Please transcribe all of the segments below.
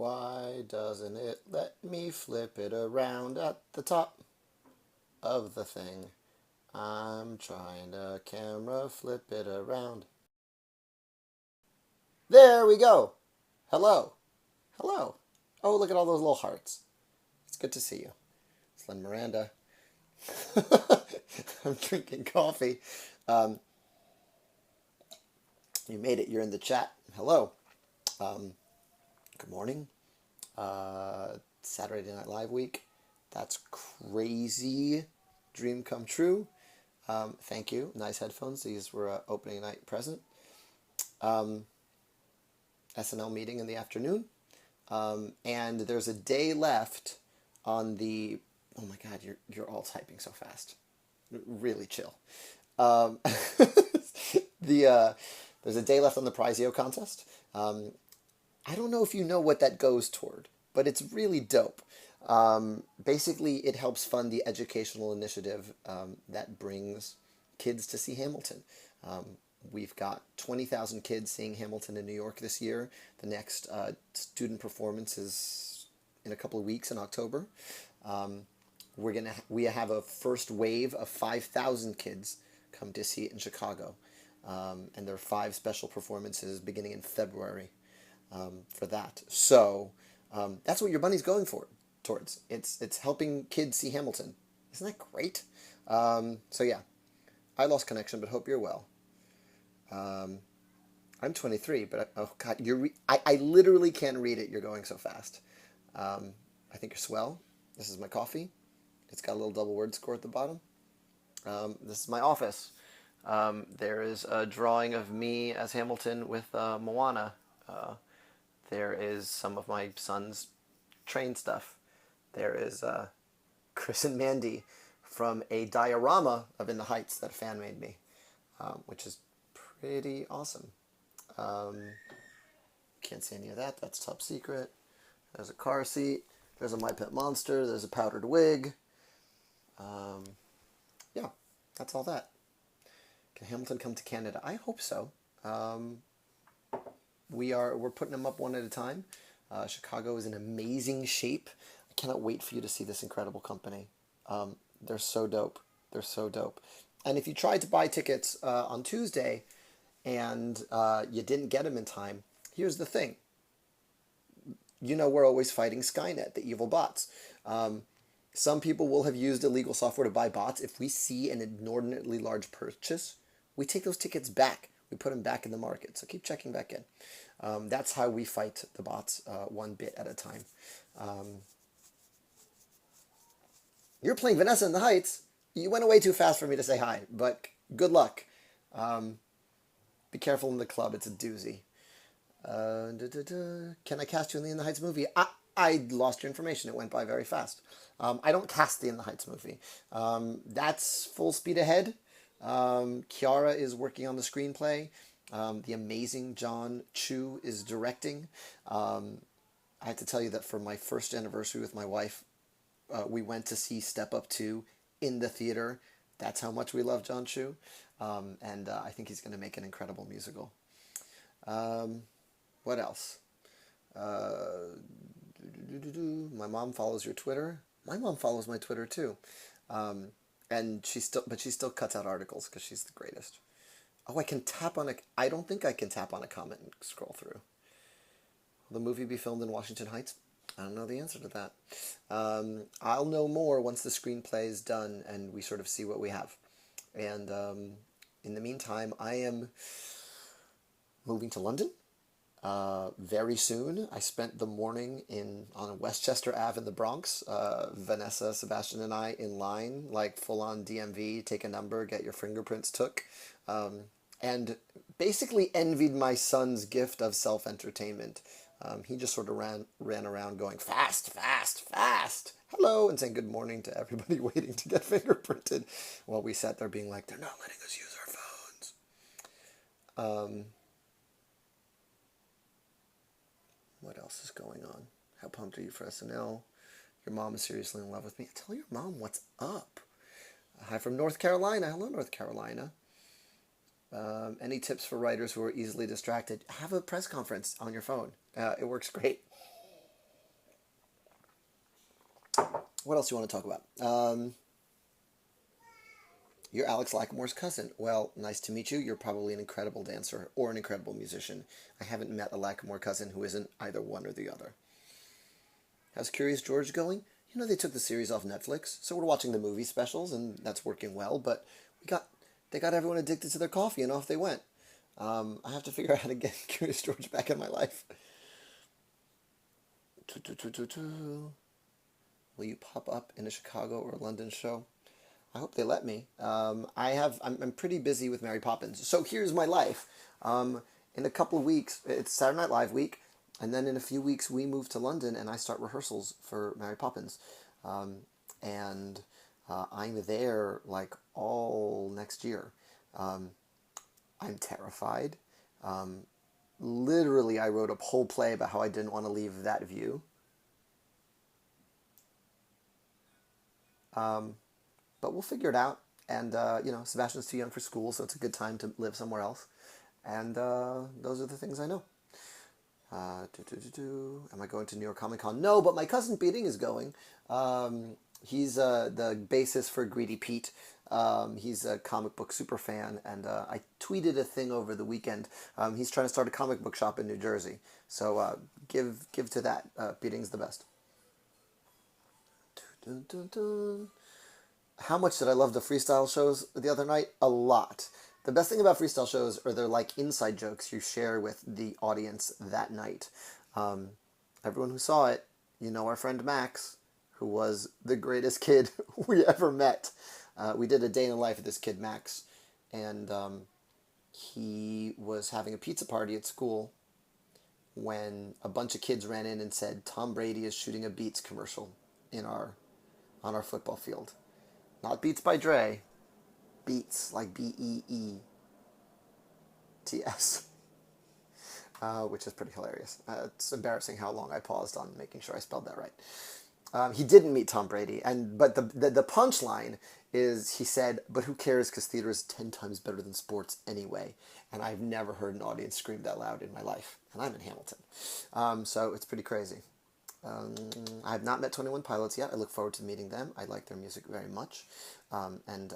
Why doesn't it let me flip it around at the top of the thing? I'm trying to camera flip it around. There we go. Hello. Hello. Oh, look at all those little hearts. It's good to see you. It's Lin Miranda. I'm drinking coffee. Um, you made it. You're in the chat. Hello. Good morning. Saturday Night Live week. That's crazy. Dream come true. Thank you. Nice headphones. These were an opening night present. SNL meeting in the afternoon. And there's a day left on the... Oh my God, you're all typing so fast. Really chill. There's a day left on the Prizeo contest. I don't know if you know what that goes toward, but it's really dope. Basically, it helps fund the educational initiative that brings kids to see Hamilton. We've got 20,000 kids seeing Hamilton in New York this year. The next student performance is in a couple of weeks in October. We have a first wave of 5,000 kids come to see it in Chicago. And there are 5 special performances beginning in February for that. So that's what your money's going towards. It's helping kids see Hamilton. Isn't that great? So yeah, I lost connection, but hope you're well. I'm 23, but oh God, I literally can't read it. You're going so fast. I think you're swell. This is my coffee. It's got a little double word score at the bottom. This is my office. There is a drawing of me as Hamilton with Moana. There is some of my son's train stuff. There is Chris and Mandy from a diorama of In the Heights that a fan made me, which is pretty awesome. Can't see any of that. That's top secret. There's a car seat. There's a My Pet Monster. There's a powdered wig. Yeah, that's all that. Can Hamilton come to Canada? I hope so. We're putting them up one at a time. Chicago is in amazing shape. I cannot wait for you to see this incredible company. They're so dope. They're so dope. And if you tried to buy tickets on Tuesday and you didn't get them in time, here's the thing. You know we're always fighting Skynet, the evil bots. Some people will have used illegal software to buy bots. If we see an inordinately large purchase, we take those tickets back. We put them back in the market. So keep checking back in. That's how we fight the bots, one bit at a time. You're playing Vanessa in the Heights. You went away too fast for me to say hi, but good luck. Be careful in the club. It's a doozy. Can I cast you in the In the Heights movie? I lost your information. It went by very fast. I don't cast the In the Heights movie. That's full speed ahead. Kiara is working on the screenplay. The amazing John Chu is directing. I have to tell you that for my first anniversary with my wife, we went to see Step Up 2 in the theater. That's how much we love John Chu. And I think he's going to make an incredible musical. What else? My mom follows your Twitter. My mom follows my Twitter too. And she still cuts out articles because she's the greatest. Oh, I don't think I can tap on a comment and scroll through. Will the movie be filmed in Washington Heights? I don't know the answer to that. I'll know more once the screenplay is done and we sort of see what we have. And in the meantime, I am moving to London very soon. I spent the morning on Westchester Ave in the Bronx. Vanessa, Sebastian, and I in line, like full-on DMV, take a number, get your fingerprints took. And basically envied my son's gift of self-entertainment. He just sort of ran around going, fast, fast, fast, hello, and saying good morning to everybody waiting to get fingerprinted, while we sat there being like, they're not letting us use our phones. What else is going on? How pumped are you for SNL? Your mom is seriously in love with me. Tell your mom what's up. Hi from North Carolina. Hello, North Carolina. Any tips for writers who are easily distracted? Have a press conference on your phone. It works great. What else do you want to talk about? You're Alex Lackamore's cousin. Well, nice to meet you. You're probably an incredible dancer or an incredible musician. I haven't met a Lackamore cousin who isn't either one or the other. How's Curious George going? You know, they took the series off Netflix, so we're watching the movie specials, and that's working well, but we got they got everyone addicted to their coffee, and off they went. I have to figure out how to get Curious George back in my life. Will you pop up in a Chicago or London show? I hope they let me. I'm pretty busy with Mary Poppins. So here's my life. In a couple of weeks, it's Saturday Night Live week, and then in a few weeks we move to London and I start rehearsals for Mary Poppins, and I'm there like all next year. I'm terrified. Literally, I wrote a whole play about how I didn't want to leave that view. But we'll figure it out. And, Sebastian's too young for school, so it's a good time to live somewhere else. And those are the things I know. Am I going to New York Comic Con? No, but my cousin Beating is going. He's the bassist for Greedy Pete. He's a comic book super fan, and I tweeted a thing over the weekend. He's trying to start a comic book shop in New Jersey. So give to that. Beating's the best. Dun, dun, dun. How much did I love the freestyle shows the other night? A lot. The best thing about freestyle shows are they're like inside jokes you share with the audience that night. Everyone who saw it, you know our friend Max, who was the greatest kid we ever met. We did a day in the life of this kid, Max, and he was having a pizza party at school when a bunch of kids ran in and said, Tom Brady is shooting a Beats commercial on our football field. Not Beats by Dre, Beats, like Beets, which is pretty hilarious. It's embarrassing how long I paused on making sure I spelled that right. He didn't meet Tom Brady, but the punchline is he said, "But who cares? Because theater is 10 times better than sports anyway." And I've never heard an audience scream that loud in my life, and I'm in Hamilton, so it's pretty crazy. I have not met 21 Pilots yet. I look forward to meeting them. I like their music very much. And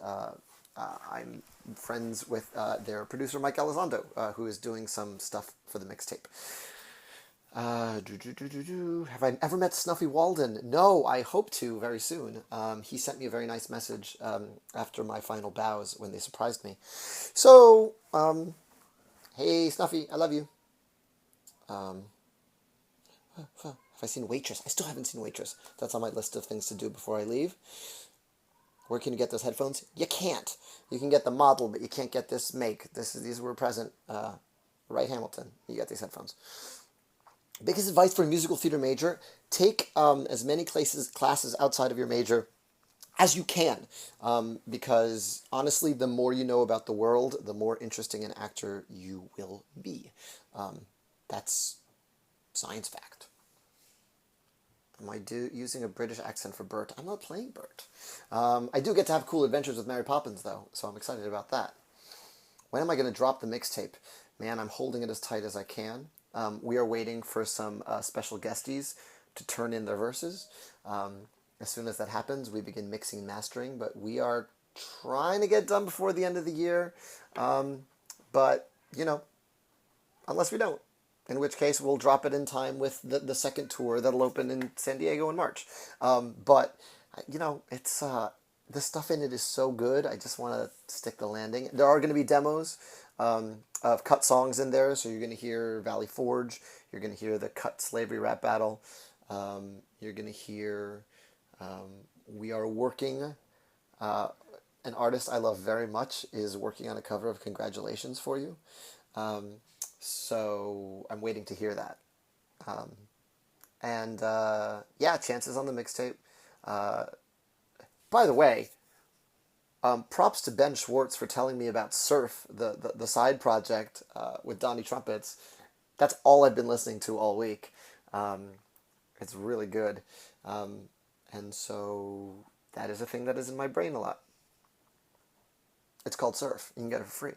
I'm friends with their producer, Mike Elizondo, who is doing some stuff for the mixtape. Have I ever met Snuffy Walden? No, I hope to very soon. He sent me a very nice message after my final bows when they surprised me. So, hey, Snuffy, I love you. Have I seen Waitress? I still haven't seen Waitress. That's on my list of things to do before I leave. Where can you get those headphones? You can't. You can get the model, but you can't get this make. These were present. Right, Hamilton. You get these headphones. Biggest advice for a musical theater major: take as many classes outside of your major as you can, because honestly, the more you know about the world, the more interesting an actor you will be. That's science fact. Am I using a British accent for Bert? I'm not playing Bert. I do get to have cool adventures with Mary Poppins, though, so I'm excited about that. When am I going to drop the mixtape? Man, I'm holding it as tight as I can. We are waiting for some special guesties to turn in their verses. As soon as that happens, we begin mixing and mastering, but we are trying to get done before the end of the year. But, unless we don't. In which case, we'll drop it in time with the second tour that'll open in San Diego in March. But it's the stuff in it is so good. I just want to stick the landing. There are going to be demos of cut songs in there. So you're going to hear Valley Forge. You're going to hear the cut slavery rap battle. You're going to hear we are working. An artist I love very much is working on a cover of Congratulations for You. So I'm waiting to hear that. Chances on the mixtape. By the way, props to Ben Schwartz for telling me about Surf, the side project with Donnie Trumpets. That's all I've been listening to all week. It's really good. And so that is a thing that is in my brain a lot. It's called Surf. You can get it for free.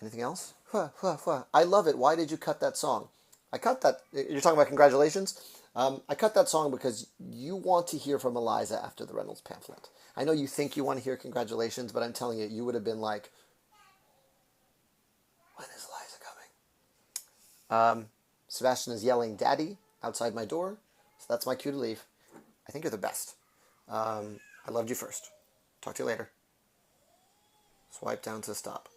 Anything else? I love it. Why did you cut that song? I cut that. You're talking about Congratulations? I cut that song because you want to hear from Eliza after the Reynolds pamphlet. I know you think you want to hear congratulations, but I'm telling you, you would have been like, when is Eliza coming? Sebastian is yelling, Daddy, outside my door. So that's my cue to leave. I think you're the best. I loved you first. Talk to you later. Swipe down to stop.